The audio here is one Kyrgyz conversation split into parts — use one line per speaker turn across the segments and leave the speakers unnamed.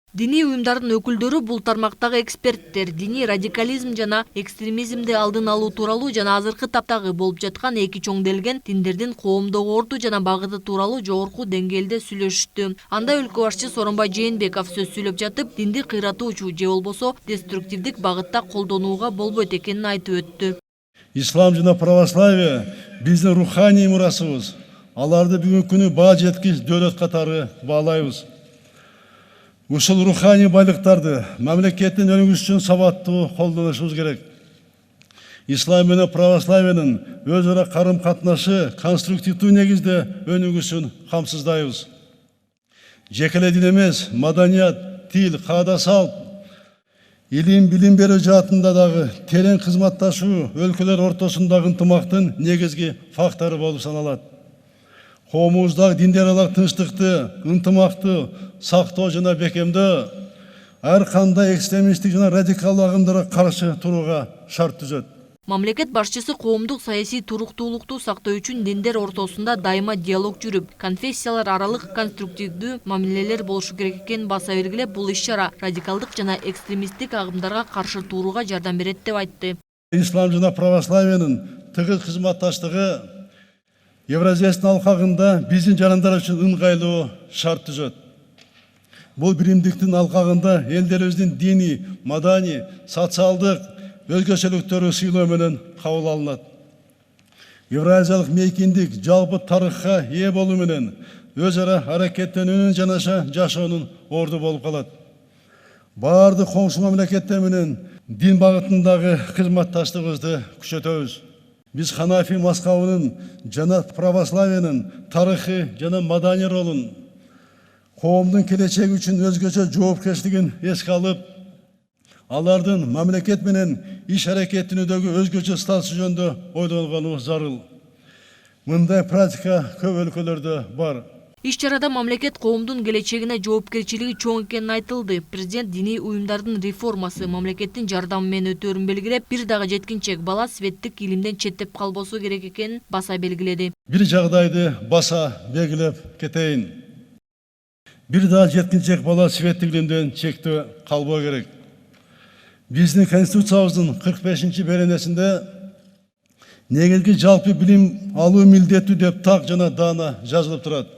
Диний уюмдардын өкүлдөрү бул тармактагы эксперттер диний радикализм жана экстремизмди алдын алуу тууралуу жана азыркы таптагы болуп жаткан эки чоңдөлгөн диндердин коомдогу орду жана багыты тууралуу жогорку деңгээлде сүйлөшүштү. Анда өлкө башчысы Сооронбай Жээнбеков сөз сүйлөп жатып, динди кыйратуучу же болбосо деструктивдик багытта колдонууга болбойт экенин айтып өттү.
Ислам жана православие биздин руханий мурасыбыз. Аларды бүгүнкү күнү баа жеткич дөөлөт катары баалайбыз. Ушул руханий байлыктарды мамлекеттин өнүгүшү үчүн сабаттуу колдонушубуз керек. Ислам менен православиянын өз ара карым катнашы конструктивдүү негизде өнүгүшүн камсыздайбыз. Жекеле дин эмес, маданият, тил, каада салт, илим билим берүү жаатында дагы терең кызматташуу өлкөлөр ортосундагы ынтымактын негизги фактору болуп саналат. Коомубуздагы диндер аралык тынчтыкты, ынтымакты сактоо жана бекемдөө ар кандай экстремисттик жана радикалдуу агымдарга каршы турууга шарт түзөт.
Мамлекет башчысы коомдук саясий туруктуулукту сактоо үчүн диндер ортосунда дайыма диалог жүрүп, конфессиялар аралык конструктивдүү мамилелер болушу керек экенин баса белгилеп, бул иш-чара радикалдык жана экстремисттик агымдарга каршы турууга жардам берет деп айтты.
Ислам жана православиянын тыгыз кызматташтыгы Евразиянын алкагында биздин жарандар үчүн ыңгайлуу шарт түзөт. Бул биримдиктин алкагында элдерибиздин диний, маданий, социалдык өзгөчөлүктөрү сыйлоо менен кабыл алынат. Евразиялык мейкиндик жалпы тарыхка ээ болуу менен өз ара аракеттенүүнүн жанаша жашоонун орду болуп калат. Баардык коңшу мамлекеттер менен дин багытындагы кызматташтыгыбызды күчөтөбүз. Биз Ханафи мазхабынын жана православиянын тарыхы жана маданий ролун, коомдун келечеги үчүн өзгөчө жоопкерчилигин эске алып, алардын мамлекет менен иш аракеттенүүдөгү өзгөчө статусу жөнүндө ойлонгонубуз зарыл. Мындай практика көп өлкөлөрдө бар.
Иш-чарада мамлекет коомдун келечегине жоопкерчилиги чоң экенин айтылды. Президент диний уюмдардын реформасы мамлекеттин жардамы менен өтөөрүн белгилеп, бир дагы жеткинчек бала светтик илимден четтеп калбосу керек экенин баса белгиледи.
Бир жагдайды баса белгилеп кетейин. Бир дагы жеткинчек бала светтик илимден чектөө калбоо керек. Биздин конституциябыздын 45-беренесинде негизги жалпы билим алуу милдеттүү деп так жана даана жазылып турат.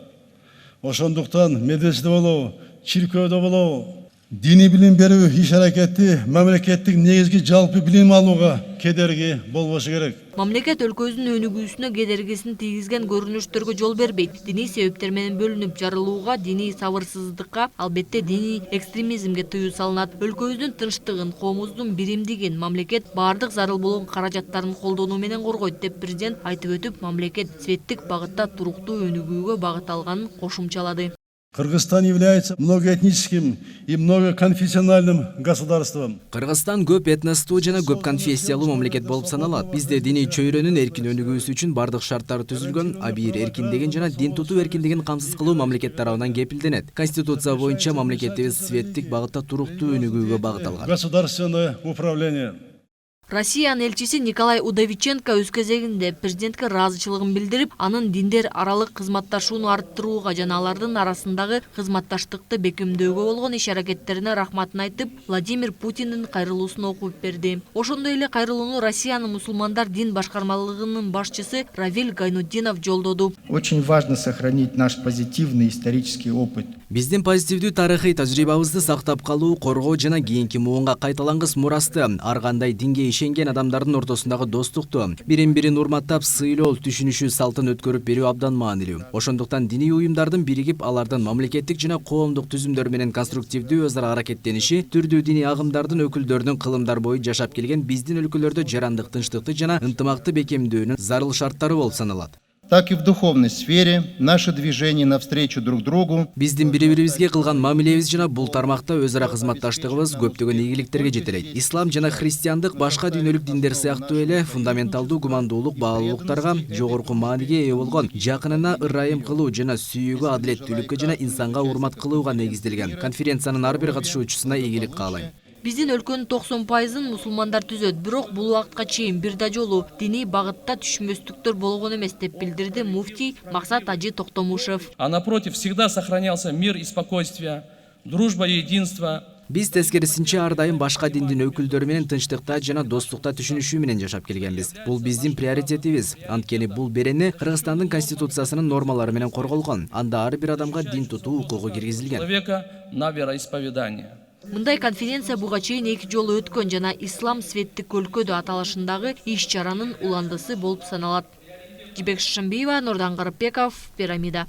Ошондуктан медреседе болобу, чиркөөдө болобу, диний билим берүү иш аракети мамлекеттик негизги жалпы билим алууга кедерги болбошу керек.
Мамлекет өлкөбүздүн өнүгүүсүнө кедергисин тийгизген көрүнүштөргө жол бербейт. Диний себептер менен бөлүнүп жарылууга, диний сабырсыздыкка, албетте диний экстремизмге тыюу салынат. Өлкөбүздүн тынчтыгын, коомубуздун биримдигин мамлекет баардык зарыл болгон каражаттарын колдонуу менен коргойт деп президент айтып өтүп, мамлекет светтик багытта туруктуу өнүгүүгө багыт алганын кошумчалады.
Кыргызстан является многоэтническим и многоконфессиональным государством.
Кыргызстан көп этностуу жана көп конфессиялуу мамлекет болуп саналат. Бизде диний чөйрөнүн эркин өнүгүүсү үчүн бардык шарттар түзүлгөн, а бир эркиндигин жана дин тутуу эркиндигин камсыз кылуу мамлекет тарабынан кепилденет. Конституция боюнча мамлекетибиз светтик багытта туруктуу өнүгүүгө багыт алган.
Государственное управление.
Россиянын элчиси Николай Удовиченко өз кезегинде президентке ыраазычылыгын билдирип, анын диндер аралык кызматташууну арттырууга жана алардын арасындагы кызматташтыкты бекемдөөгө болгон иш аракеттерине рахматын айтып, Владимир Путиндин кайрылуусун окуп берди. Ошондой эле кайрылууну Россиянын мусулмандар дин башкармалыгынын башчысы Равиль Гайнутдинов жолдоду.
Очень важно сохранить наш позитивный исторический опыт.
Биздин позитивдүү тарыхый тажрыйбабызды сактап калуу, коргоо жана кийинки муунга кайталангыс мурасты, ар кандай динге ишенген адамдардын ортосундагы достукту, бирин-бирин урматтап, сыйлоо, түшүнүшүү салтын өткөрүп берүү абдан маанилүү. Ошондуктан диний уюмдардын биригип, алардын мамлекеттик жана коомдук түзүмдөр менен конструктивдүү өз ара аракеттениши, түрдүү диний агымдардын өкүлдөрүнүн кылымдар бою жашап келген биздин өлкөлөрдө жарандык тынчтыкты жана ынтымакты бекемдөөнүн зарыл шарттары болуп саналат.
Так и в духовной сфере наше движение навстречу друг другу.
Биздин бири-бирибизге кылган мамилебиз жана бул тармакта өз ара кызматташтыгыбыз көптөгөн ийгиликтерге жетелейт. Ислам жана христиандык башка дүйнөлүк диндер сыяктуу эле фундаменталдуу гумандуулук баалуулуктарга жогорку мааниге ээ болгон, жакынына ырайым кылуу жана сүйүүгө, адилеттүүлүккө жана инсанга урмат кылууга негизделген. Конференциянын ар бир катышуучусуна ийгилик каалайм.
Биздин өлкөнүн 90%-ын мусулмандар түзөт, бирок бул убакытка чейин бир да жолу диний багытта түшүнбөстүктөр болгон эмес деп билдирди муфтий Максат Ажи Токтомушев.
А напротив, всегда сохранялся мир и спокойствие дружба, единство.
Биз тескерисинче ар дайым башка диндин өкүлдөрү менен тынчтыкта жана достукта түшүнүшүү менен жашап келгенбиз. Бул биздин приоритетибиз. Анткени бул берене Кыргызстандын конституциясынын нормалары менен корголгон. Анда ар бир адамга дин тутуу укугу киргизилген.
Человека на вероисповедание.
Мындай конференция буга чейин 2 жолу өткөн жана ислам светтик өлкөдө аталышындагы иш-чаранын уландысы болуп саналат. Жибек Шишимбиева, Нурдан Карыпбеков, Пирамида.